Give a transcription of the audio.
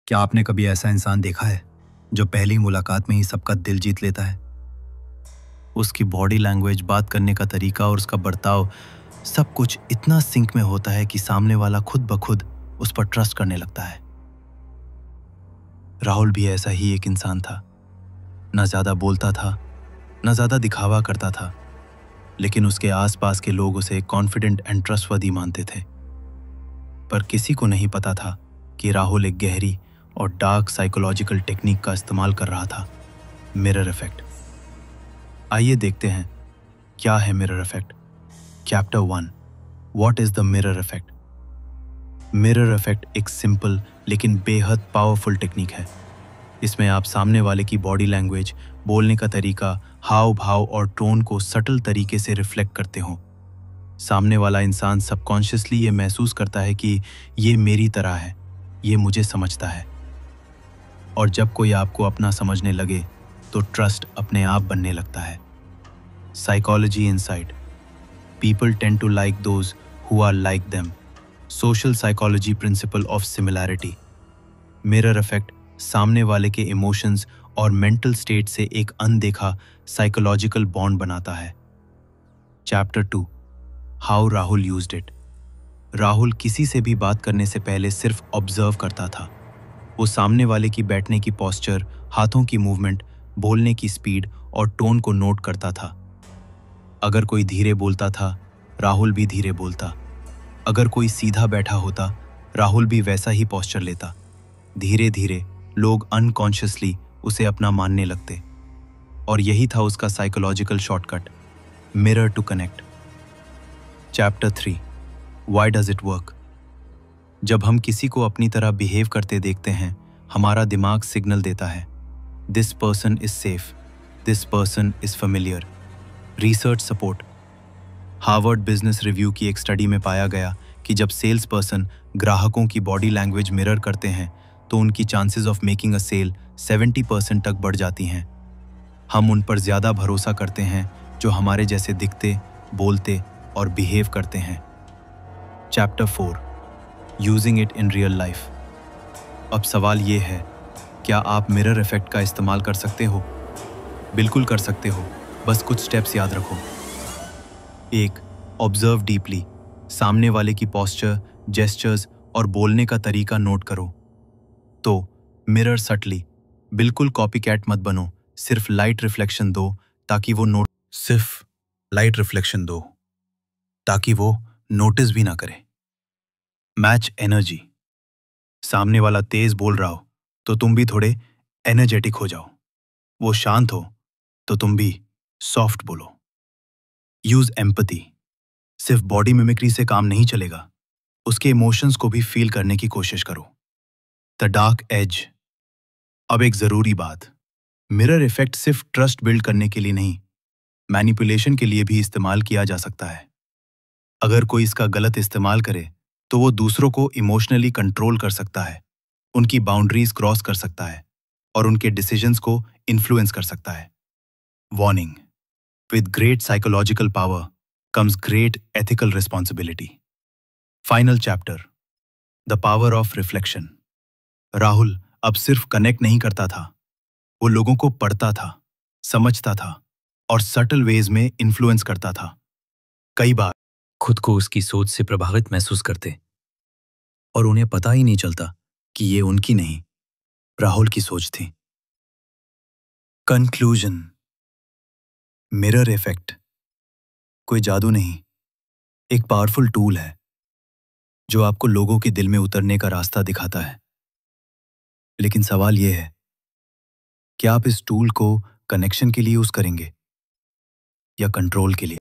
क्या आपने कभी ऐसा इंसान देखा है जो पहली मुलाकात में ही सबका दिल जीत लेता है? उसकी बॉडी लैंग्वेज, बात करने का तरीका और उसका बर्ताव, सब कुछ इतना सिंक में होता है कि सामने वाला खुद ब खुद उस पर ट्रस्ट करने लगता है। राहुल भी ऐसा ही एक इंसान था। न ज्यादा बोलता था, न ज्यादा दिखावा करता था, लेकिन उसके आसपास के लोग उसे कॉन्फिडेंट एंड ट्रस्टवर्दी मानते थे। पर किसी को नहीं पता था कि राहुल एक गहरी और डार्क साइकोलॉजिकल टेक्निक का इस्तेमाल कर रहा था, मिरर इफेक्ट। आइए देखते हैं क्या है mirror effect. Chapter 1, what is the mirror effect. Mirror effect एक सिंपल लेकिन बेहद पावरफुल टेक्निक है। इसमें आप सामने वाले की बॉडी लैंग्वेज, बोलने का तरीका, हाव भाव और टोन को सटल तरीके से रिफ्लेक्ट करते हो। सामने वाला इंसान सबकॉन्शियसली ये महसूस करता है कि ये मेरी तरह है, ये मुझे समझता है। और जब कोई आपको अपना समझने लगे तो ट्रस्ट अपने आप बनने लगता है। Psychology insight, people tend to like those who are like them. Social psychology principle of similarity. Mirror effect सामने वाले के इमोशंस और मेंटल स्टेट से एक अनदेखा साइकोलॉजिकल बॉन्ड बनाता है। Chapter 2, how Rahul used it. Rahul किसी से भी बात करने से पहले सिर्फ ऑब्जर्व करता था। वो सामने वाले की बैठने की पोस्चर, हाथों की मूवमेंट, बोलने की स्पीड और टोन को नोट करता था। अगर कोई धीरे बोलता था, राहुल भी धीरे बोलता। अगर कोई सीधा बैठा होता, राहुल भी वैसा ही पोस्चर लेता। धीरे धीरे लोग अनकॉन्शियसली उसे अपना मानने लगते। और यही था उसका psychological shortcut, mirror to connect. Chapter 3, why does it work. जब हम किसी को अपनी तरह बिहेव करते देखते हैं, हमारा दिमाग सिग्नल देता है, this person is safe, this person is familiar. Research support. Harvard business review की एक स्टडी में पाया गया कि जब सेल्स पर्सन ग्राहकों की बॉडी लैंग्वेज मिरर करते हैं तो उनकी chances of making a sale 70% तक बढ़ जाती हैं। हम उन पर ज़्यादा भरोसा करते हैं जो हमारे जैसे दिखते, बोलते और बिहेव करते हैं। Chapter 4, using it in real life. अब सवाल ये है, क्या आप मिरर इफेक्ट का इस्तेमाल कर सकते हो? बिल्कुल कर सकते हो, बस कुछ स्टेप्स याद रखो। 1, ऑब्जर्व डीपली। सामने वाले की पोस्चर, जेस्चर्स और बोलने का तरीका नोट करो। तो मिरर सटली, बिल्कुल कॉपी कैट मत बनो, सिर्फ लाइट रिफ्लेक्शन दो ताकि वो नोटिस भी ना करे। Match energy. सामने वाला तेज बोल रहा हो तो तुम भी थोड़े एनर्जेटिक हो जाओ। वो शांत हो तो तुम भी सॉफ्ट बोलो। Use empathy. सिर्फ बॉडी मिमिक्री से काम नहीं चलेगा, उसके इमोशंस को भी फील करने की कोशिश करो। The dark age. अब एक जरूरी बात, मिरर इफेक्ट सिर्फ ट्रस्ट बिल्ड करने के लिए नहीं, मैनिपुलेशन के लिए भी इस्तेमाल किया जा सकता है। अगर कोई इसका गलत इस्तेमाल करे तो वो दूसरों को इमोशनली कंट्रोल कर सकता है, उनकी बाउंड्रीज क्रॉस कर सकता है और उनके डिसीजंस को इन्फ्लुएंस कर सकता है। Warning, with great psychological power comes great ethical responsibility. Final chapter, the power of reflection. Rahul अब सिर्फ कनेक्ट नहीं करता था, वो लोगों को पढ़ता था, समझता था और सटल वेज में इन्फ्लुएंस करता था। कई बार खुद को उसकी सोच से प्रभावित महसूस करते और उन्हें पता ही नहीं चलता कि ये उनकी नहीं, राहुल की सोच थी। कंक्लूजन, मिरर इफेक्ट कोई जादू नहीं, एक पावरफुल टूल है जो आपको लोगों के दिल में उतरने का रास्ता दिखाता है। लेकिन सवाल यह है, क्या आप इस टूल को कनेक्शन के लिए यूज करेंगे या कंट्रोल के लिए?